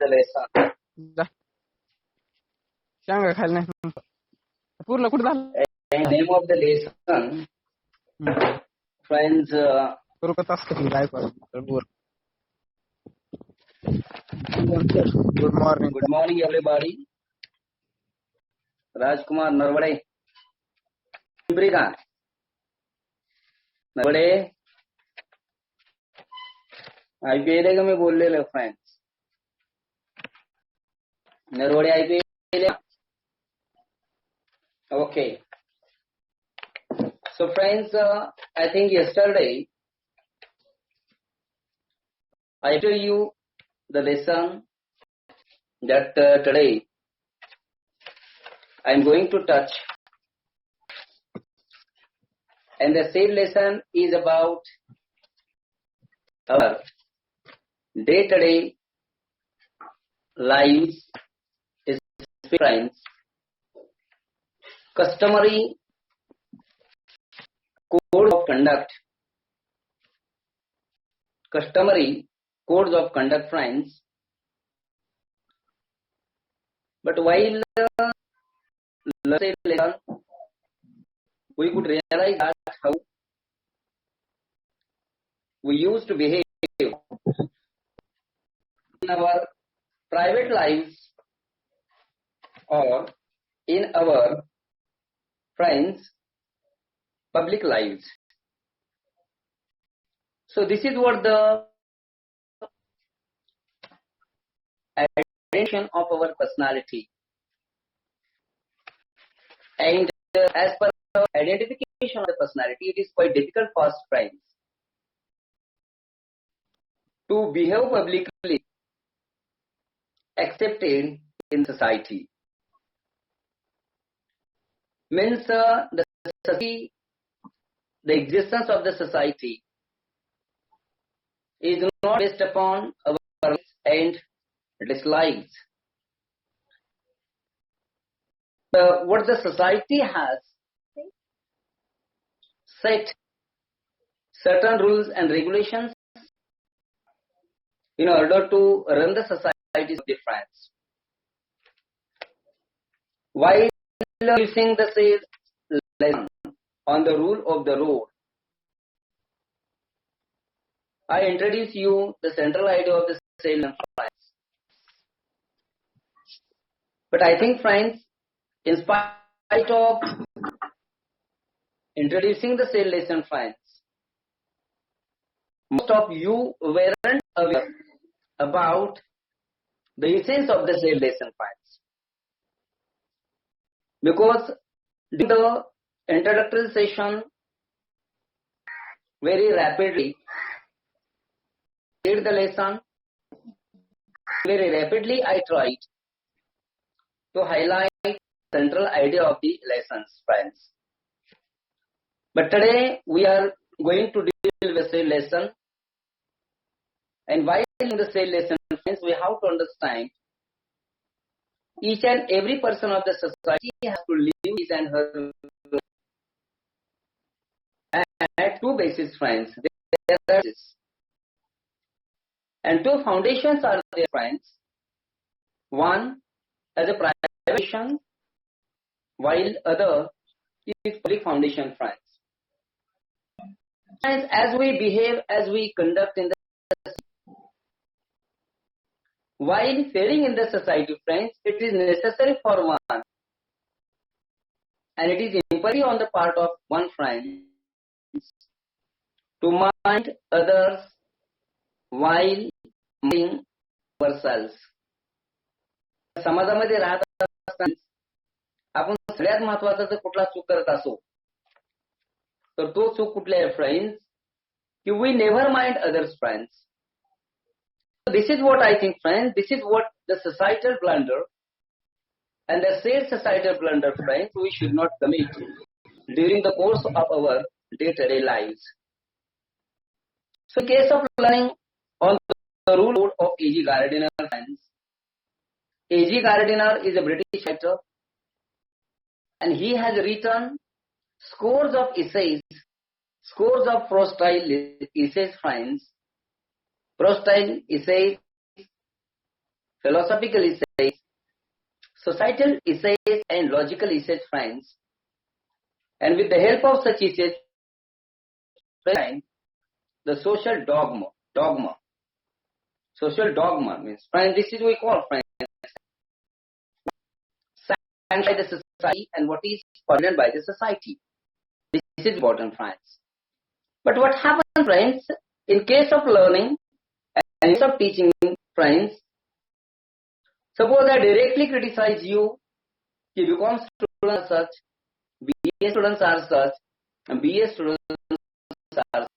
the lesson. जा सांगा खायला नाही पूरला कुठं झालं And the name of the lesson, friends, रुकत असतं काय बोल good morning good morning everybody. राजकुमार नरवड़े, का नरवड़े IPL का मैं बोल ले friends, Naravane IPL. Okay. So friends, I think yesterday I told you the lesson that today I am going to touch, and the same lesson is about our day-to-day lives, friends, customary code of conduct, customary codes of conduct, friends. But while lesson, we could realize that how we used to behave in our private lives or in our friends' public lives. So this is what the identification of our personality. And as per the identification of the personality, it is quite difficult for us, friends, to behave publicly accepted in society. Means the society, the existence of the society is not based upon our likes and dislikes. What the society has set certain rules and regulations in order to run the society's difference. While using the same lesson on the rule of the road, I introduce you the central idea of the sale and price. But I think, friends, in spite of introducing the sale lesson, friends, most of you weren't aware about the essence of the sale lesson, friends. Because during the introductory session, very rapidly did the lesson, very rapidly I tried to highlight the central idea of the lessons, friends. But today we are going to deal with the lesson, and while in the sale lesson, friends, we have to understand each and every person of the society has to live his and her life. And at two bases, friends, there are and two foundations are there, friends. One as a private foundation, while other is public foundation, friends. Friends, as we behave, as we conduct in the while faring in the society, friends, it is necessary for one, and it is imperative on the part of one friend to mind others while minding ourselves. समाजामध्ये राहत असताना आपण सगळ्यात महत्त्वाचा जर कुठला चूक करत असो तर तो चूक कुठला आहे, फ्रेंड्स, की we never mind others, friends. So this is what I think, friends, this is what the societal blunder and the said societal blunder, friends, we should not commit during the course of our day-to-day lives. So in case of learning on the rule of A.G. Gardiner, friends, A.G. Gardiner is a British writer, and he has written scores of essays, scores of prose-style essays, friends. Prose-style essays philosophical essays, societal essays and logical essays, friends. And with the help of such essays, the social dogma. Social dogma means, friends, this is what we call, friends, sanctioned by the society and what is forbidden by the society. This is important, friends. But what happens, friends, in case of learning and in case of teaching, friends, suppose I directly criticize you, you become students are such, BA students are such, and BA students are such.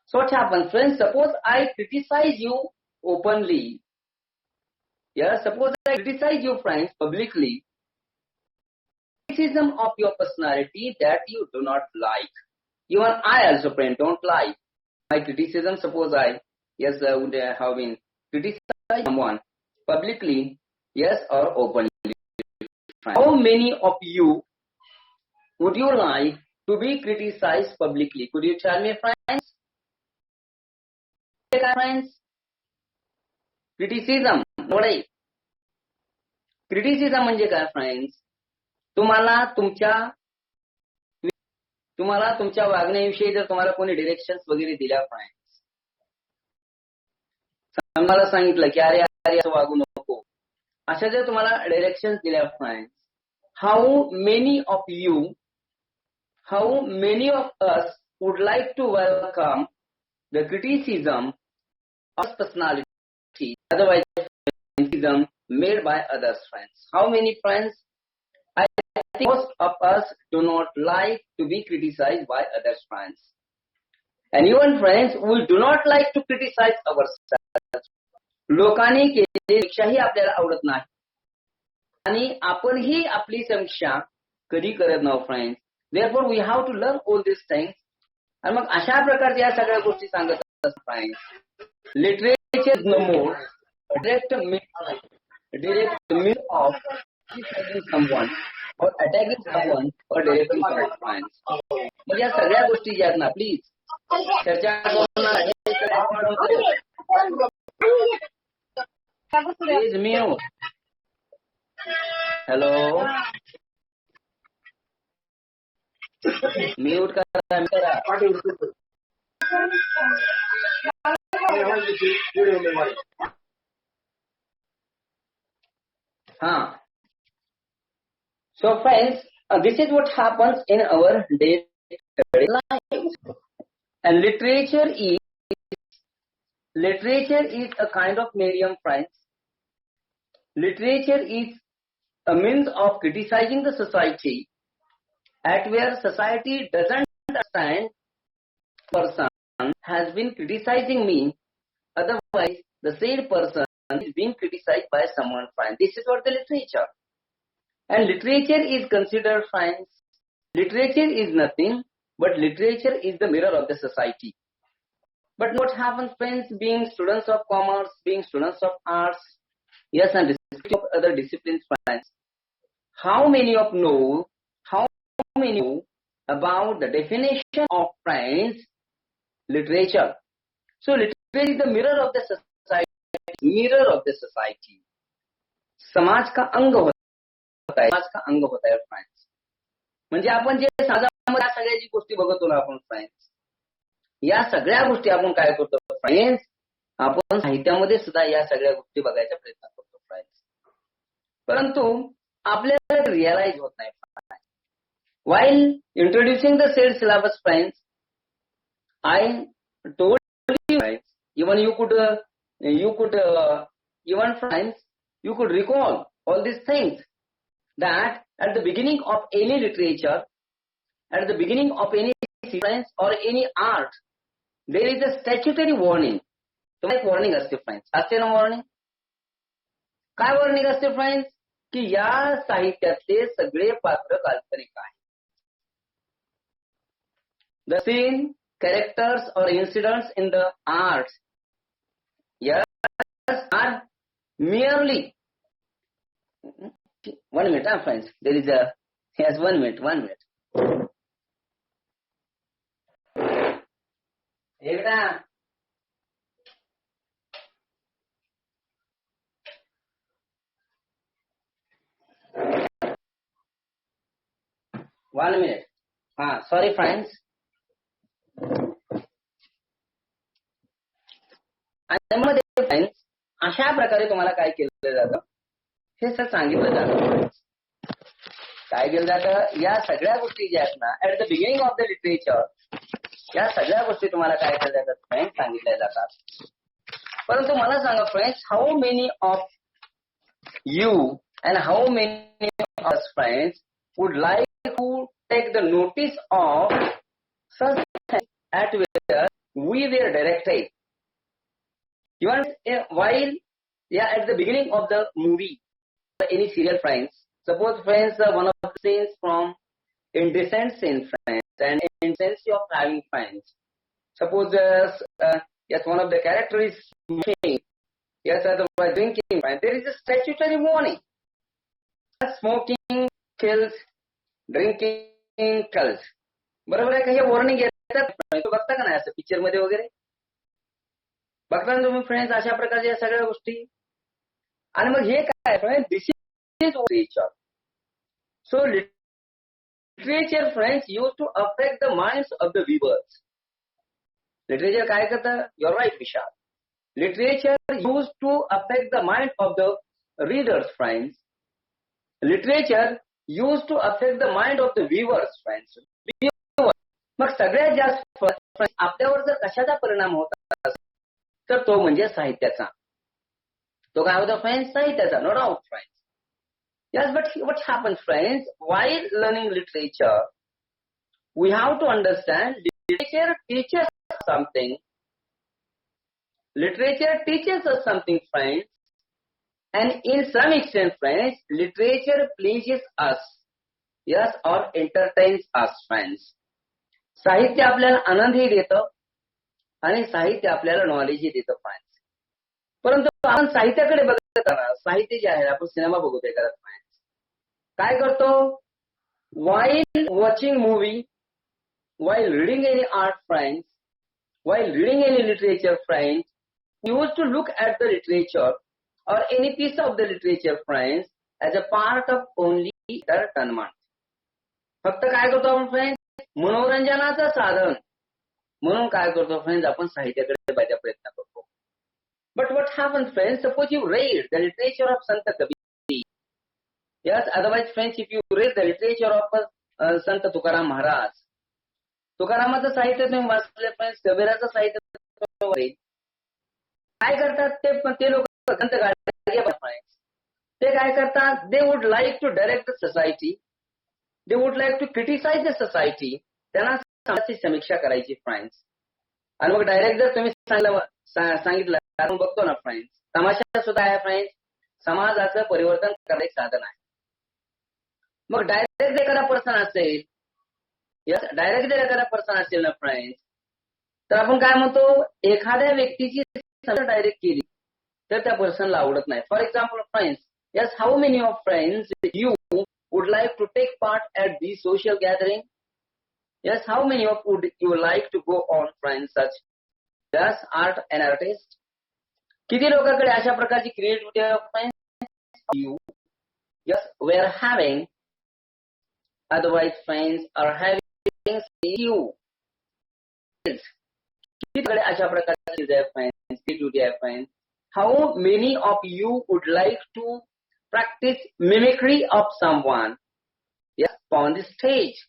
So what happens, friends? Suppose I criticize you openly. Yeah, suppose I criticize you, friends, publicly. Criticism of your personality that you do not like. Even I also, friend, don't like my criticism. Suppose I would have been criticized someone publicly, yes, or openly. How many of you would you like to be criticized publicly? Could you tell me, friends? Friends, criticism. What is criticism? म्हणजे काय, friends? तुम्हाला तुमच्या वागण्याविषयी जर तुम्हाला कोणी directions वगैरे दिल्या, friends, मला सांगितलं की अरे असं वागू नको, अशा जर तुम्हाला डिरेक्शन्स दिल्या, friends, how many of us would like to welcome the criticism of personality, otherwise criticism made by others, friends? How many, friends? I think most of us do not like to be criticized by others, friends. And even, friends, we do not like to criticize ourselves. लोकांनी केलेल्यापेक्षाही आपल्याला आवडत नाही आणि आपणही आपली समीक्षा कधी करत नाही, friends. Therefore we have to learn all these things. आणि मग अशा प्रकारच्या या सगळ्या गोष्टी सांगत असतात, friends. Literature is no more direct means of criticizing someone or attacking someone or directly someone. मग या सगळ्या गोष्टी ज्या आहेत ना, प्लीज चर्चा प्लीज म्यूट. हॅलो, म्यूट करा. So, friends, this is what happens in our day-to-day life. And literature is a kind of medium, friends. Literature is a means of criticizing the society at where society doesn't understand person has been criticizing me, otherwise the said person is being criticized by someone, friends. This is what the literature. And literature is considered, friends, literature is nothing but literature is the mirror of the society. But what happens, friends, being students of commerce, being students of arts, yes, and of other disciplines, friends, how many of know about the definition of, friends, literature? So literature is the mirror of the society. समाज का अंग होता है, friends. म्हणजे आपण जे समाजामध्ये सगळ्या जी गोष्टी बघतो ना आपण, फ्रेंड्स, या सगळ्या गोष्टी आपण काय करतो, फ्रेंड्स, आपण साहित्यामध्ये सुद्धा या सगळ्या गोष्टी बघायचा प्रयत्न करतो, फ्रेंड्स. परंतु आपल्याला रिअलाइज होत नाही. While introducing the said syllabus, friends, I told you, friends, even friends, you could recall all these things, that at the beginning of any literature, at the beginning of any science or any art, there is a statutory warning. So एक warning असते, friends. असते ना warning? काय warning असते, friends? की या साहित्यातले सगळे पात्र काल्पनिक आहेत. The scene, characters or incidents in the arts, yes, are merely 1 minute, friends. There is a 1 minute. 1 minute. Sorry friends. आणि मग फ्रेंड्स अशा प्रकारे तुम्हाला काय केलं जातं हे सर सांगितलं जातं. काय केलं जातं या सगळ्या गोष्टी ज्या आहेत ना at the beginning of the literature या सगळ्या गोष्टी तुम्हाला काय केल्या जातात फ्रेंड्स सांगितल्या जातात. परंतु मला सांगा friends how many of you and how many of friends would like to take the notice of such at where we were directed. Even while at the beginning of the movie, any serial friends, suppose friends one of the scenes from indecent scene friends and indecency of having friends. Suppose yes, one of the character is smoking, yes, otherwise drinking, and there is a statutory warning. Smoking kills, drinking kills. बरोबर आहे का? हे warning येतात बघता का नाही असं picture मध्ये वगैरे बघता ना तुम्ही फ्रेंड्स अशा प्रकारच्या सगळ्या गोष्टी. आणि मग हे काय friends this is literature. So literature friends use to affect the minds of the viewers. Literature काय करतं? Your right Vishal. Literature use to affect the mind of the readers friends. Literature use to affect the mind of the viewers friends. मग सगळ्यात जास्त आपल्यावर जर कशाचा परिणाम होता तर तो म्हणजे साहित्याचा. तो काय होता फ्रेंड्स? साहित्याचा. No doubt friends. Yes but what happens friends while learning literature we have to understand literature teachers something. Literature teachers us something friends and in some extent friends literature pleases us yes or entertains us friends. साहित्य आपल्याला आनंदही देतं आणि साहित्य आपल्याला नॉलेजही देतं friends. परंतु आपण साहित्याकडे बघत असताना साहित्य जे आहे आपण सिनेमा बघतोय करत फ्रेंड्स काय करतो? While watching movie, while reading any art friends, while reading any literature friends use to look at the literature or any piece of the literature friends as a part of only entertainment. फक्त काय करतो आपण friends? मनोरंजनाचं साधन म्हणून काय करतो friends? आपण साहित्याकडे बघायचा प्रयत्न करतो. But what happens friends? Suppose you read the literature of Sant Kabir. Yes otherwise friends if you read the literature of Sant Tukaram महाराज. तुकारामाचं साहित्य तुम्ही वाचले फ्रेंड्स, कबीराचं साहित्य काय करतात ते लोक संत फ्रेंड्स ते काय करतात? They would like to direct the society. They would like to criticise the society. त्यांना समाजाची समीक्षा करायची फ्रेंड्स. आणि मग डायरेक्ट जर तुम्ही सांगितलं आपण बघतो ना फ्रेंड्स तमाशा सुद्धा आहे फ्रेंड्स समाजाचं परिवर्तन करण्याचे साधन आहे. मग डायरेक्ट एखादा पर्सन असेल, यस डायरेक्ट जर एखादा पर्सन असेल ना फ्रेंड्स तर आपण काय म्हणतो? एखाद्या व्यक्तीची डायरेक्ट केली तर त्या पर्सनला आवडत नाही. For example friends yes how many of friends you would like to take part at the social gathering. Yes, how many of you would like to go on friends such as art and artist? किती लोकांकडे अशा प्रकारची creativity आहे? You, yes, we are having. Otherwise, friends are having you. कितीकडे अशा प्रकारची creativity आहे friends? How many of you would like to practice mimicry of someone? Yes, on the stage.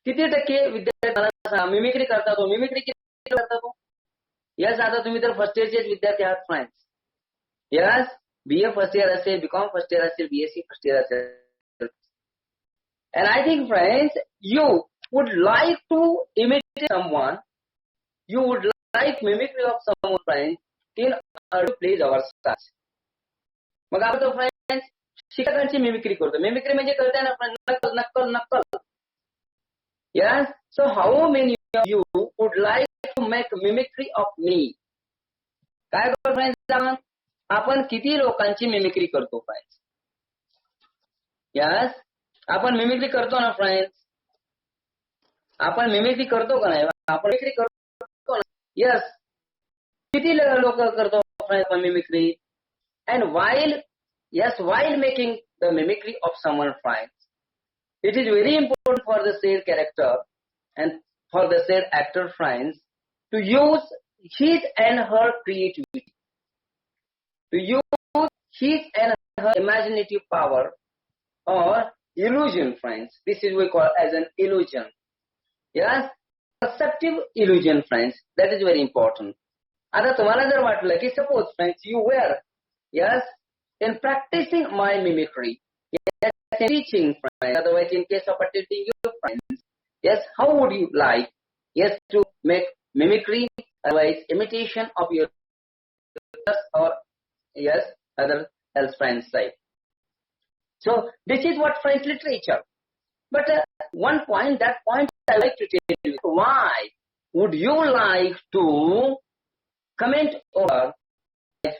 किती टक्के विद्यार्थ्यांना मिमिक्री करता तो? मिमिक्री किती करता तो? यस आता तुम्ही तर फर्स्ट इयरचेच विद्यार्थी आहात friends. Yes BA first year असेल, बीकॉम फर्स्ट इयर असेल, बीएससी फर्स्ट इयर असेल. And I think friends you would like to imitate someone. You would like mimicry of someone friends in order to please our stars. मग आपण तो friends शिक्षकांची mimicry करतो. Mimicry म्हणजे कळतंय ना फ्रेंड्स? नक्कल नक्कल नक्कल. Yes, so how many of you would like to make mimicry of me? काय करतो फ्रेंड्स? आपण किती लोकांची मिमिक्री करतो फ्रेंड्स? यस आपण मिमिक्री करतो ना फ्रेंड्स? आपण मिमिक्री करतो का नाही? आपण मिमिक्री करतो ना? यस किती लोक करतो friends mimicry? And while making the mimicry of someone friends it is very important for the said character and for the said actor friends to use his and her creativity, to use his and her imaginative power or illusion, friends. This is we call as an illusion. Yes, perceptive illusion, friends. That is very important. आता तुम्हाला जर वाटलं की suppose friends you were, yes, in practicing my mimicry, yes, in teaching friends, otherwise in case of attending your friends, yes, how would you like, yes, to make mimicry, otherwise imitation of your or yes, other else friends like. So this is what friends literature. But one point I like to tell you, why would you like to comment over,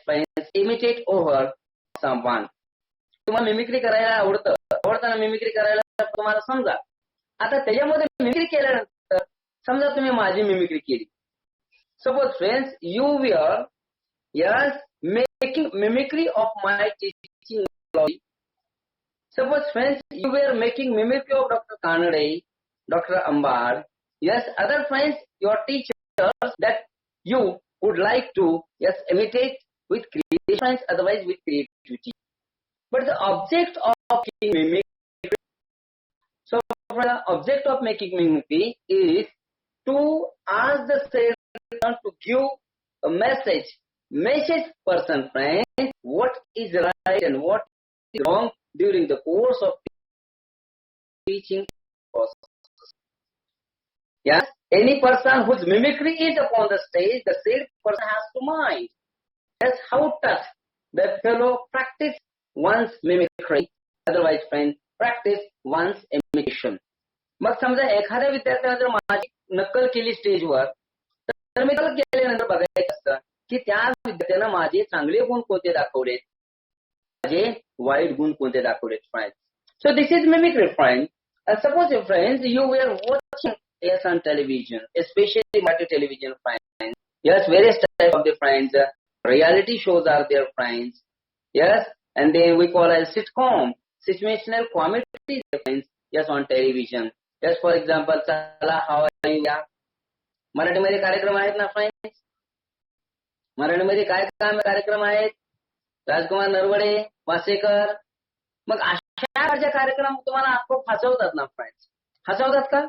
friends, imitate over someone? तुम्हाला mimicry करायला आवडतं ना mimicry करायला तुम्हाला समजा. आता त्याच्यामध्ये mimicry केल्यानंतर समजा तुम्ही माझी मिमिक्री केली. Suppose friends you were, yes, making mimicry of my teaching methodology. Suppose friends you were making mimicry of Dr. Kanade, Dr. Ambad, yes, other friends, your teachers that you would like to, yes, imitate with creation, otherwise with creativity. But the object of making mimicry, so the object of making mimicry is to ask the said to give a message person, friends, what is right and what is wrong during the course of teaching process. Yes, any person whose mimicry is upon the stage, the said person has to mind. Yes, how does the fellow practice one's mimicry, otherwise friends, practice one's imitation. मग समजा एखाद्या विद्यार्थ्याने जर माझी नक्कल केली स्टेजवर तर मी त्याला गेल्यानंतर बघायचं असतं की त्या विद्यार्थ्यानं माझे चांगले गुण कोणते दाखवलेत, माझे वाईट गुण कोणते दाखवलेत, friends. So this is mimicry, friends. Suppose, friends, you were watching yes on television, especially multi television, friends. Yes, various types of the friends. Reality shows are there, friends. Yes, and then we call as sitcom, situational comedy, friends. Yes, on television. Yes, for example, Chala, how are you? मराठीमध्ये कार्यक्रम आहेत ना friends. मराठीमध्ये काय कार्यक्रम आहेत? राजकुमार नरवडे, वासेकर. मग अशा प्रकारचे कार्यक्रम तुम्हाला खूप हसवतात ना फ्रेंड्स. हसवतात का?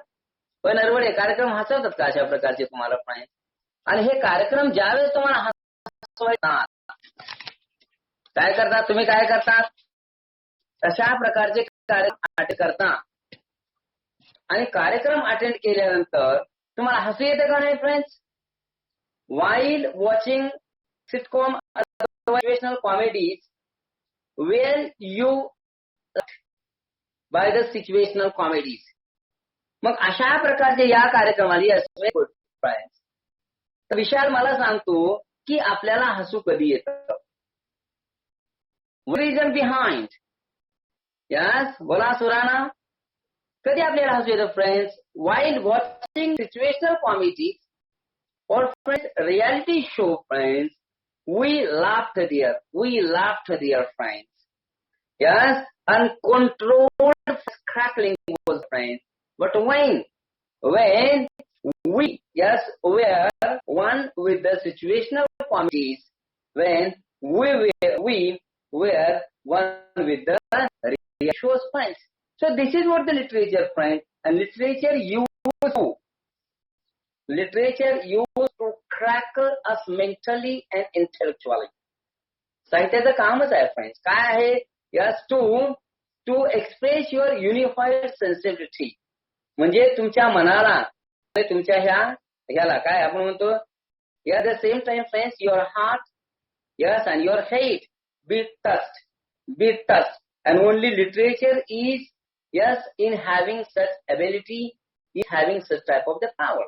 पण नरवडे कार्यक्रम हसवतात का अशा प्रकारचे तुम्हाला फ्रेंड्स? आणि हे कार्यक्रम ज्यावेळेस तुम्हाला हसवतात काय करतात तुम्ही, काय करतात? अशा प्रकारचे कार्यक्रम अटेंड करता आणि कार्यक्रम अटेंड केल्यानंतर तुम्हाला हसू येतं का नाही friends? while watching sitcom or motivational comedies where you by the situational comedies. मग अशा प्रकारचे या कार्यक्रमाला फ्रेंड्स. तर विशाल मला सांगतो की आपल्याला हसू कधी येतं? reason behind. Yes, बोला सुराना. कधी आपल्याला हसू येतं friends? while watching situational comedies or friends reality show, friends, we laughed there, friends. Yes, uncontrolled crackling was, friends. But when we, yes, were one with the situational comedies, when we were one with the reality shows, friends. So this is what the literature, friends, and literature used to crackle us mentally and intellectually. साहित्याचं कामच आहे friends. काय आहे? Yes, to express your unified sensitivity. म्हणजे तुमच्या मनाला, तुमच्या ह्याला काय आपण म्हणतो, at the same time, friends, your heart, yes, and your head beat touched. And only literature is, yes, in having such ability, is having such type of the power.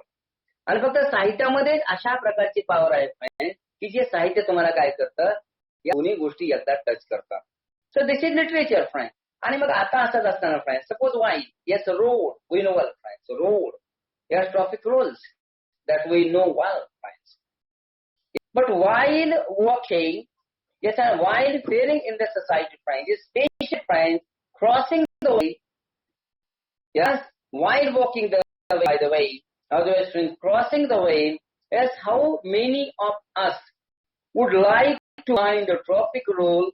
आणि फक्त साहित्यामध्ये अशा प्रकारची पॉवर आहे फ्रेंड्स की जे साहित्य तुम्हाला काय करतं, या दोन्ही गोष्टी एकदा टच करतात. So this is literature friends. आणि मग आता असंच असताना friends, suppose why, yes, road we know well friends, road, yes, traffic rules that we know well, friends. But while walking, yes, and while faring in the society, friends, especially, friends, crossing the way, Yes, while walking the way, by the way, otherwise crossing the way, yes, how many of us would like to mind the traffic rules,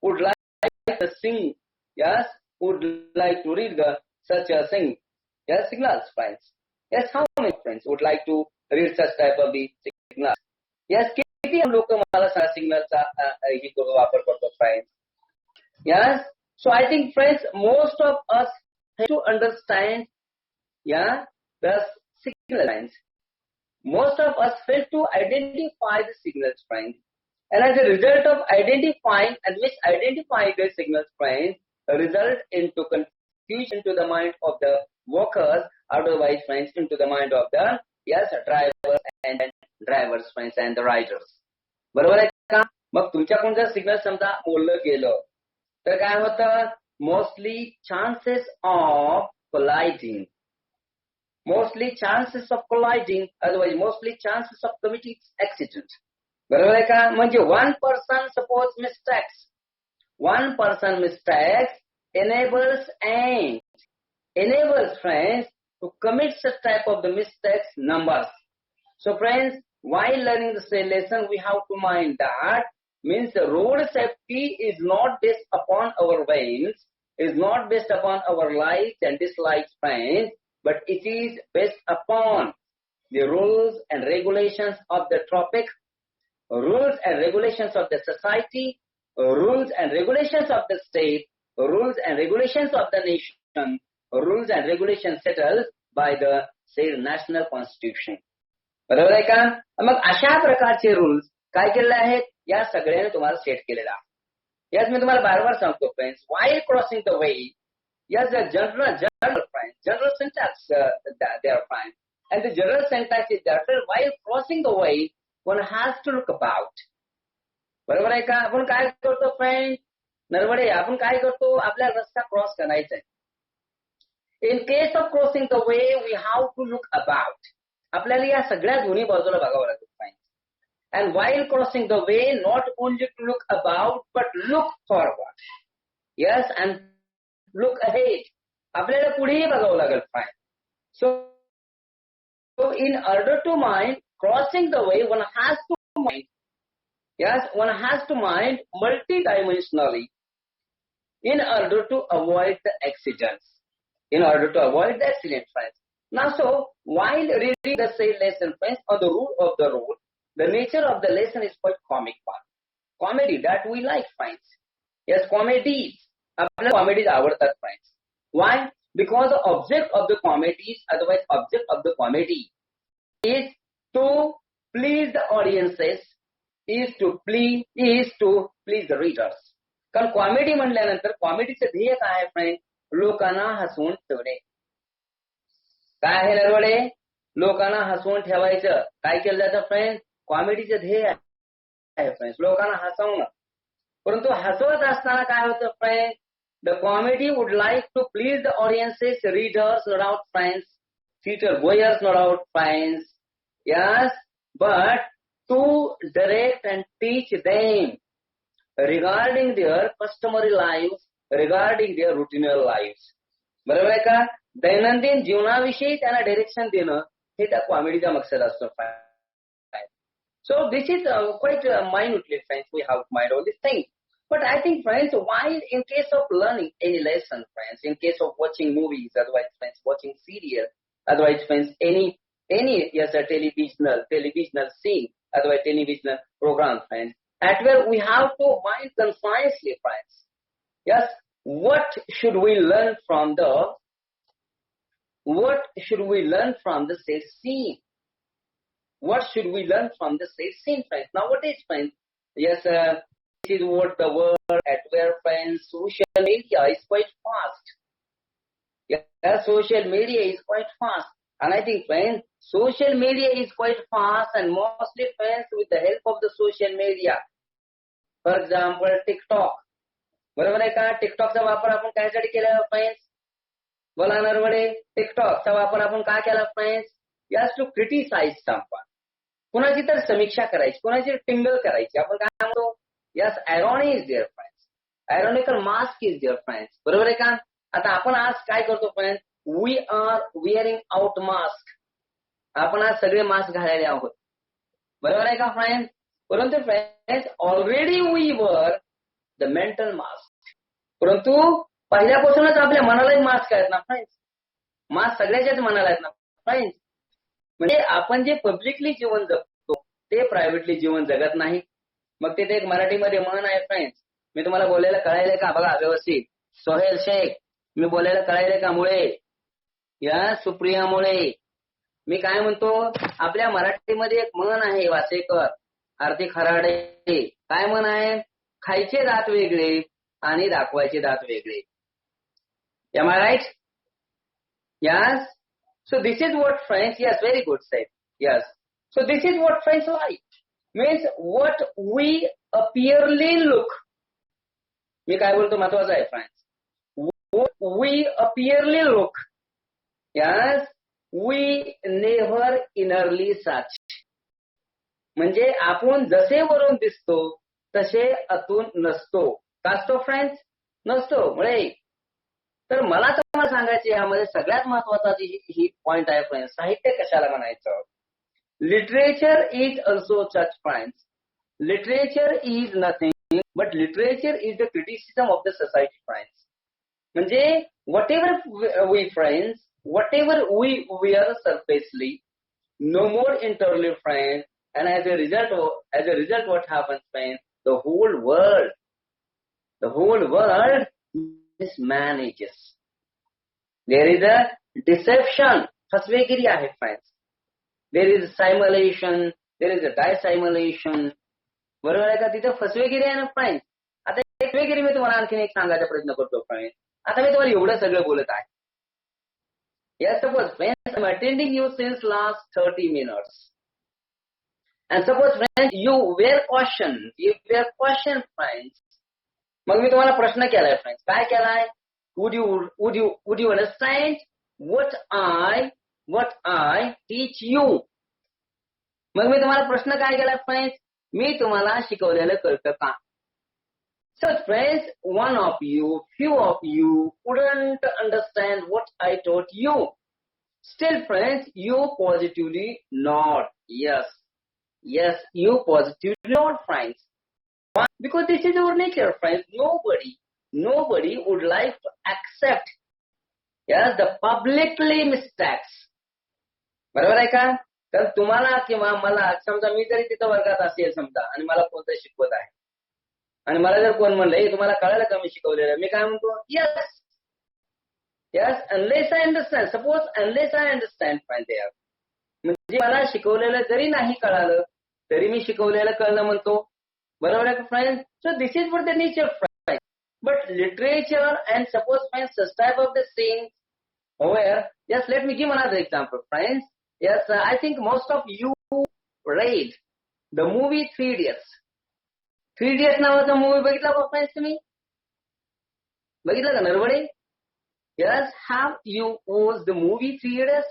would like to sing, yes, would like to read such a thing, yes, signals, friends. Yes, how many friends would like to read such type of the signals? Yes, किती लोक मला सिग्नलचा हे करू वापर करतो, friends. Yes, so I think, friends, most of us have to understand, yeah, the signal lines. Most of us fail to identify the signals, friends. And as a result of identifying and misidentifying the signals, friends, result into confusion to the mind of the workers, otherwise, friends, into the mind of the, yes, drivers, friends, and the riders. बरोबर आहे का? मग तुमच्याकडून जर signal समजा बोललं गेलं तर काय होतं? Mostly chances of colliding, otherwise mostly chances of committing accident. बरोबर आहे का? म्हणजे one person suppose mistakes enables friends to commit such type of the mistakes numbers. So friends, while learning this lesson, we have to mind that means the road safety is not based upon our whims, is not based upon our likes and dislikes, friends, but it is based upon the rules and regulations of the traffic, rules and regulations of the society, rules and regulations of the state, rules and regulations of the nation, rules and regulations settled by the, say, national constitution. बरोबर आहे का? मग अशा प्रकारचे rules काय केलेले आहेत? या सगळ्याने तुम्हाला सेट केलेला आहे. याच मी तुम्हाला बार सांगतो, friends, while crossing the way, yes, the general syntax they are fine. And the general syntax is that while crossing the way, one has to look about. बरोबर आहे का? आपण काय करतो, फ्रेंड नरवडे, आपण काय करतो? आपला रस्ता क्रॉस करायचा आहे. In case of crossing the way, we have to look about. आपल्याला या सगळ्या दोन्ही बाजूला बघावं लागेल, friends. And while crossing the way, not only to look about, but look forward. Yes, and look ahead. आपल्याला पुढेही बघावं लागेल, friends. So in order to mind crossing the way, one has to mind. Yes, one has to mind multidimensionally in order to avoid the accidents. Friends. Now, so while reading the same lesson, friends, on the rule of the road, the nature of the lesson is quite comic one. Comedy that we like, friends. Yes, comedies. आपल्याला comedies आवडतात, friends. Why? Because the object of the comedy is to please the audiences, is to please the readers. कारण comedy म्हणल्यानंतर कॉमेडीचं ध्येय काय आहे, friend? लोकांना हसवून ठेवणे. काय आहे नरवडे? लोकांना हसवून ठेवायचं. काय केलं जातं, फ्रेंड? कॉमेडीचं ध्येय आहे, फ्रेंड्स, लोकांना हसवणं. परंतु हसवत असताना काय होतं, friend? The comedy would like to please the audiences, readers, no doubt, friends, theater goers, no doubt, friends. Yes, but to direct and teach them regarding their customary lives, regarding their routine lives. बरोबर आहे का? दैनंदिन जीवनाविषयी त्यांना direction देणं हे त्या कॉमेडीचा मकसद असतो. So this is quite minutely, friends, we have to mind all these things. But I think, friends, while in case of learning any lesson, friends, in case of watching movies, otherwise, friends, watching serial, otherwise, friends, any yes, a televisional scene, otherwise, televisional program, friends, at where we have to mind concisely, friends. Yes, what should we learn from the said scene? What should we learn from the said scene, friends? Nowadays, friends, yes, this is what the word at where, friends, social media is quite fast. Yes, social media is quite fast. And I think, friends, social media is quite fast, and mostly, friends, with the help of the social media. For example, TikTok. बरोबर आहे का? टिकटॉकचा वापर आपण कायसाठी केला, friends? बोला नरवडे. टिकटॉकचा वापर आपण का केला, friends? Use to criticise someone. कुणाची तर समीक्षा करायची, कुणाची टिंगल करायची. आपण काय म्हणतो? Yes, irony is there, friends. Ironical mask is there, friends. बरोबर आहे का? आता आपण आज काय करतो, friends? We are wearing out mask. आपण आज सगळे मास्क घालायले आहोत. बरोबर आहे का फ्रेंड्स? परंतु friends already we wear the mental mask. परंतु पहिल्यापासूनच आपल्या मनालाही मास्क आहेत ना फ्रेंड्स. मास्क सगळ्याच्याच मनाला आहेत ना फ्रेंड्स. म्हणजे आपण जे पब्लिकली जीवन जगतो ते प्रायव्हेटली जीवन जगत नाही. मग तिथे एक मराठीमध्ये म्हण आहे फ्रेंड्स. मी तुम्हाला बोलायला कळायलंय का बघा व्यवस्थित. सोहेल शेख मी बोलायला कळायलंय का मुळे या सुप्रियामुळे. मी काय म्हणतो आपल्या मराठीमध्ये एक म्हण आहे वासेकर आरती खराडे. काय म्हण आहे? खायचे दात वेगळे आणि दाखवायचे दात वेगळे. Am I right? Yes. So this is what friends, yes, very good said. Yes. So this is what friends like. Means what we appearly look. मी काय बोलतो महत्वाचं आहे friends. What we appearly look. Yes. We never innerly such. म्हणजे आपण जसे वरून दिसतो तसे आतून नसतो. का असतो फ्रेंड्स? नसतो. म्हणजे तर मला तुम्हाला सांगायचे यामध्ये सगळ्यात महत्वाचा ही पॉइंट आहे फ्रेंड्स. साहित्य कशाला म्हणायचं? Literature is also such friends. Literature is nothing but literature is the criticism of the society friends. म्हणजे whatever we friends, whatever we wear surfacely, no more internally friends, and as a result what happens friends? The whole world mismanages. There is a deception. फसवेगिरी आहे friends. There is simulation, there is a dissimulation. बरोबर आहे का? तिथे फसवेगिरी आहे ना friends. आता फसवेगिरी मी तुम्हाला आणखीन एक सांगायचा प्रयत्न करतो फ्रेंड्स. आता मी तुम्हाला एवढं सगळं बोलत आहे. Yes, suppose friends, I'm attending you since last 30 minutes. And suppose friends, you were questioned friends. मग मी तुम्हाला प्रश्न केलाय फ्रेंड्स. काय केलाय? Would you understand what I teach you? मग मी तुम्हाला प्रश्न काय केलाय फ्रेंड्स? मी तुम्हाला शिकवलेलं कळतं का? So friends, few of you wouldn't understand what I taught you. Still friends, you positively nod. Yes, you positively nod friends. Why? Because this is our nature friends. Nobody would like to accept the publicly mistakes. बरोबर आहे का? तर तुम्हाला किंवा मला समजा मी जरी तिथं वर्गात असेल समजा आणि मला कोणतं शिकवत आहे आणि मला जर कोण म्हणलं हे तुम्हाला कळालं का मी शिकवलेलं, मी काय म्हणतो yes unless I understand. Suppose unless I understand friend there. म्हणजे मला शिकवलेलं जरी नाही कळालं तरी मी शिकवलेलं कळलं म्हणतो. बरोबर आहे का friend? So this is for the nature friend. But literature and suppose friend such type of the thing where yes let me give another example friends. Yes, I think most of you read the movie 3 Idiots. 3 Idiots नावाचा movie बघितला का friends तुम्ही? बघितला का Narwade? Yes, have you watched the movie 3 Idiots?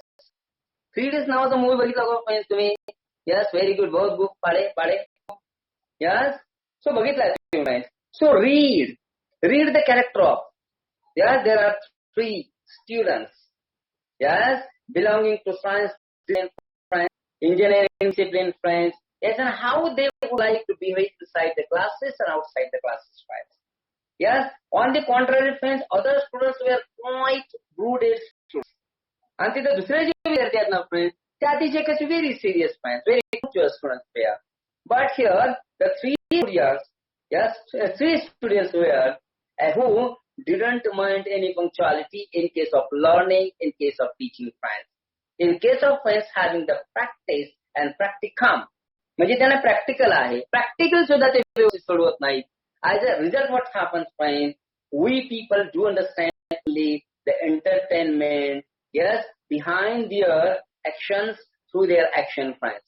3 Idiots नावाचा movie बघितला का friends तुम्ही? Yes, very good. बहुत बुक पाडे. Yes, so बघितला तुम्ही. So read the character of. Yes, there are 3 students. Yes, belonging to science discipline friends, engineering discipline friends. Yes, and how they would like to behave inside the classes and outside the classes friends. Yes, on the contrary friends, other students were quite brooded students. And तिथे दुसरे जे विद्यार्थी आहेत ना friends ते अतिशय कसे very serious friends, very mature students were. But here the 3 students were who didn't mind any punctuality in case of learning, in case of teaching friends. In case of friends having the practice and practicum. म्हणजे त्यांना practical आहे. Practical सुद्धा ते व्यवस्थित सोडवत नाहीत. As a result what happens friends, we people do understand the entertainment, yes, behind their actions through their action friends.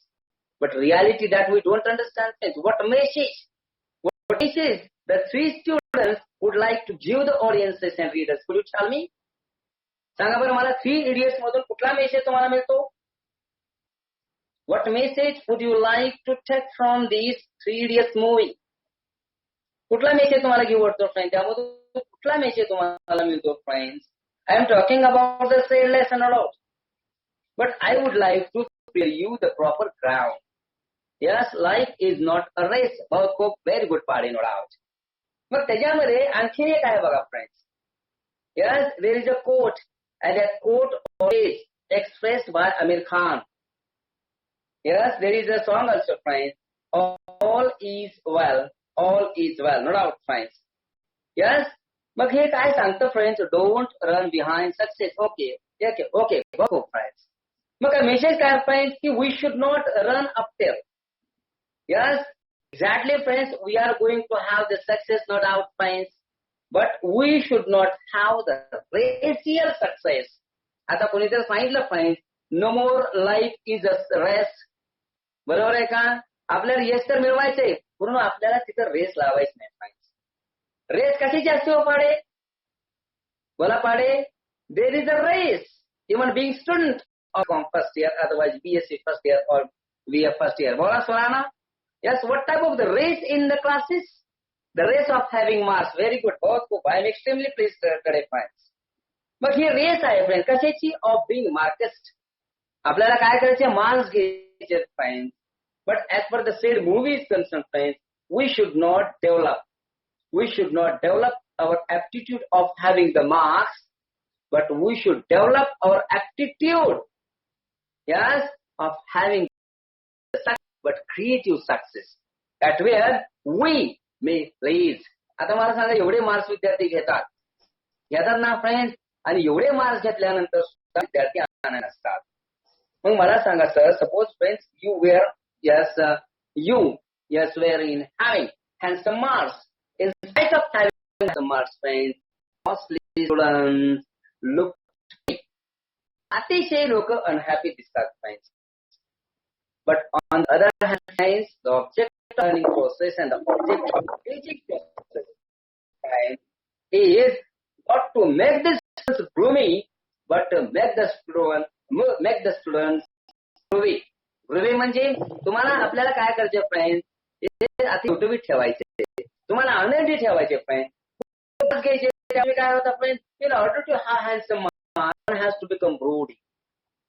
But reality that we don't understand friends. What message the 3 students would like to give the audiences and readers? Could you tell me? सांगा बरं मला 3 Idiots मधून कुठला message तुम्हाला मिळतो? What message would you like to take from these 3 Idiots movie? कुठला message तुम्हाला घेऊ वाटतो फ्रेंड्स? त्यामधून कुठला मेसेज तुम्हाला मिळतो friends? I am talking about the said lesson a lot. But I would like to clear you the proper ground. Yes, life is not a race. बहुत खूप very good पाडी नोडा आहोत. मग त्याच्यामध्ये आणखी एक आहे बघा friends. Yes, there is a quote, and that quote is expressed by Amir Khan. Yes, there is a song also, friends. All is well, all is well. No doubt, friends. Yes, मग हे काय सांगतं friends? Don't run behind success. Okay, go friends. मग काय message काय friends? की we should not run uphill. Yes, exactly, friends. We are going to have the success, no doubt, friends. But we should not have the racial success. आता कोणीतरी सांगितलं friends, no more life is a race. बरोबर आहे का? आपल्याला यश तर मिळवायचंय, म्हणून आपल्याला तिथं रेस लावायची नाही friends. रेस कशाची असते हो पाडे? बोला पाडे. There is a race. Even being student of first year, otherwise BSc first year or BA first year. बोला Sorana. Yes, what type of the race in the classes? The race of having marks. Very good. बहुत खूप. I am extremely pleased today, friends. मग ही रेस आहे friend कशाची? Of being Marxist. आपल्याला काय करायचे? मार्क्स घ्यायचे friend. But as per the said movie is concern friend, we should not develop our aptitude of having the marks, but we should develop our aptitude, yes, of having success, but creative success, at where we may please. आता मला सांगा, एवढे marks विद्यार्थी घेतात ना friends, आणि एवढे marks घेतल्यानंतर सुद्धा विद्यार्थी आनंदी असतात. मग मला सांगा sir, suppose friends you were in having handsome marks. In spite of having the marks, friends, mostly students look अतिशय लोक unhappy दिसतात friends. But on the other hand, friends, the object learning process and the object of teaching process, friends, is not to make the students gloomy, but to make the students groovy. Groovy म्हणजे तुम्हाला आपल्याला काय करायचे friends? अति गुटगुटीत ठेवायचे, तुम्हाला आनंदी ठेवायचे friend. घ्यायचे त्यामुळे काय होतं फ्रेंड? इन ऑर्डर टू हा handsome one has to become broody.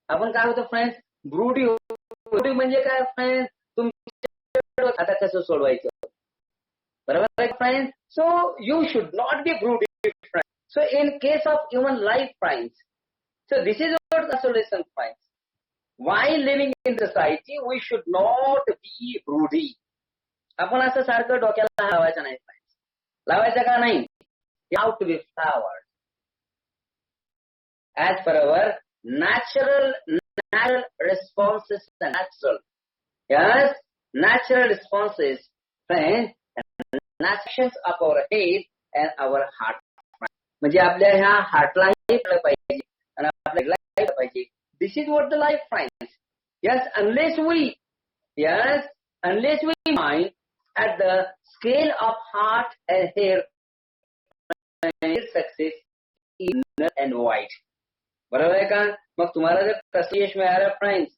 आपण काय होतं फ्रेंड्स? ब्रूडी म्हणजे काय फ्रेंड? तुमच्या आता कसं सोडवायचं, बरोबर आहे friend? So you should not be broody friend. So in case of human life friends, so this is our the solution friends. While living in society, we should not be broody. आपण असं सारखं डोक्याला लावायचं नाही, लावायचं का नाही? You have to be flowered as per our natural responses. Natural responses, friends, actions of our head and our heart. म्हणजे आपल्या ह्या हार्टलाही कळलं पाहिजे आणि आपल्या लाईफ पाहिजे. This is what the life finds. Yes, unless we mind at the scale of heart and hair, success is null and void. बरोबर आहे का? मग तुम्हाला जर कसं यश मिळालं फ्रेंड्स,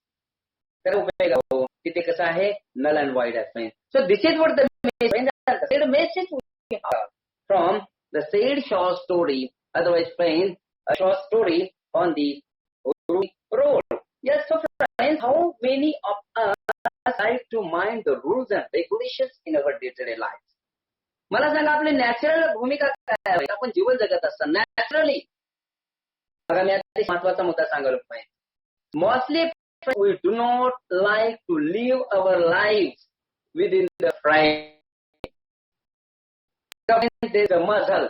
तर उपयोग हो तिथे कसं आहे? null and void आहे friends. So this is what the message we have from the said short story, otherwise friends, a short story on the road. Yes, so friends, how many of us like to mind the rules and regulations in our day-to-day life? मला सांगा, आपली natural भूमिका काय आहे? आपण जीवन जगत असताना naturally, बघा मी आता महत्वाचा मुद्दा सांगायला पाहिजे. Mostly we do not like to live our lives within the frame. There is a muzzle.